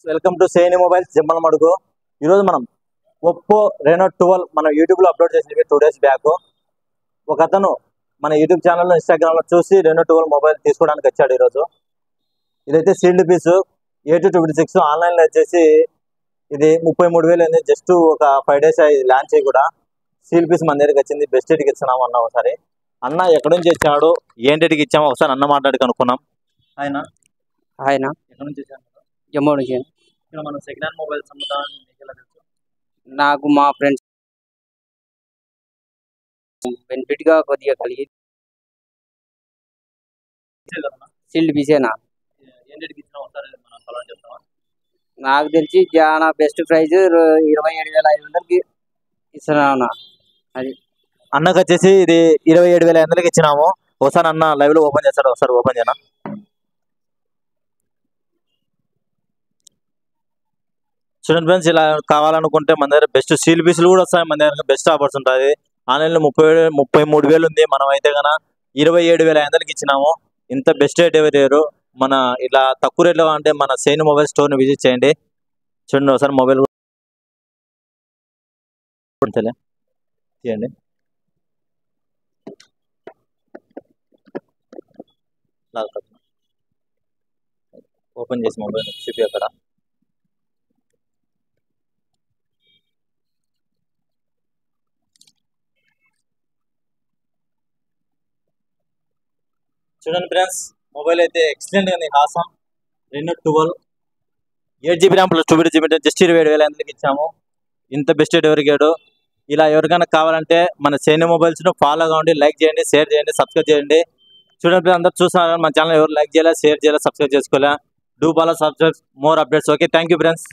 Welcome to సేని mobiles జమ్మల మడుగు. ఈరోజు మనం ఒప్పో రెనో 12 మన యూట్యూబ్లో అప్లోడ్ చేసినవి 2 days బ్యాక్. ఒక అతను మన యూట్యూబ్ ఛానల్లో ఇన్స్టాగ్రామ్లో చూసి రెనో 12 మొబైల్ తీసుకోవడానికి వచ్చాడు. ఈరోజు ఇదైతే సీల్డ్ పీసు A256 ఆన్లైన్లో వచ్చేసి ఇది 33,000 అయింది. జస్ట్ ఒక 5 days లాంచ్ అయ్యి కూడా సీల్ పీస్ మన దగ్గరికి వచ్చింది. బెస్ట్ రేట్కి ఇస్తున్నాము అన్న. ఒకసారి అన్న ఎక్కడి నుంచి వచ్చాడు, ఏంటి రేట్కి ఇచ్చాము ఒకసారి అన్న మాట్లాడి కనుక్కున్నాం. ఆయన ఎక్కడి నుంచి వచ్చాడు? జమ్మూ నుంచి. ఇక్కడ మనం సెకండ్ హ్యాండ్ మొబైల్స్ అమ్ముతామని మీకు ఎలా తెలుసు? నాకు మా ఫ్రెండ్స్ బెనిఫిట్ గా కొద్దిగా కలిగి సీల్డ్ పీసేనా ఏం రేట్కి ఇచ్చినా ఒకసారి మనం ఫలం చెప్తామా? నాకు తెలిసి చాలా బెస్ట్ ప్రైజ్ 27,500కి ఇస్తున్నాను. అది అన్నకు వచ్చేసి ఇది 27,500కి ఇచ్చినాము. ఒకసారి అన్న లైవ్ లో ఓపెన్ చేస్తాడు, ఒకసారి ఓపెన్ చేయనా? చూడండి ఫ్రెండ్స్, ఇలా కావాలనుకుంటే మన దగ్గర బెస్ట్ సీల్ పీసులు కూడా వస్తాయి. మన దగ్గర బెస్ట్ ఆఫర్స్ ఉంటుంది. ఆన్లైన్లో 33,000 ఉంది. మనం అయితే కన్నా 27,500కి ఇచ్చినాము. ఇంత బెస్ట్ రేట్ ఎవరు లేరు. మన ఇలా తక్కువ రేట్లో అంటే మన సేన్ మొబైల్ స్టోర్ని విజిట్ చేయండి. చూడండి ఒకసారి మొబైల్ తీయండి. ఓపెన్ చేసి మొబైల్ చూపి అక్కడ. చూడండి ఫ్రెండ్స్, మొబైల్ అయితే ఎక్సలెంట్ గా ఉంది. హాసం Reno 12 8GB RAM plus 2GB just 27,500కి ఇచ్చాము. ఇంత బెస్ట్ రేట్ ఎవరికి లేడు. ఇలా ఎవరికైనా కావాలంటే మన సేని మొబైల్స్ ను ఫాలో కావండి, లైక్ చేయండి, షేర్ చేయండి, సబ్స్క్రైబ్ చేయండి. చూడండి అందరూ చూస్తున్నారు మన ఛానల్, ఎవరు లైక్ చేయాలి, షేర్ చేయాలి, సబ్స్క్రైబ్ చేసుకోలే. Do follow, subscribe more updates. Okay, thank you friends.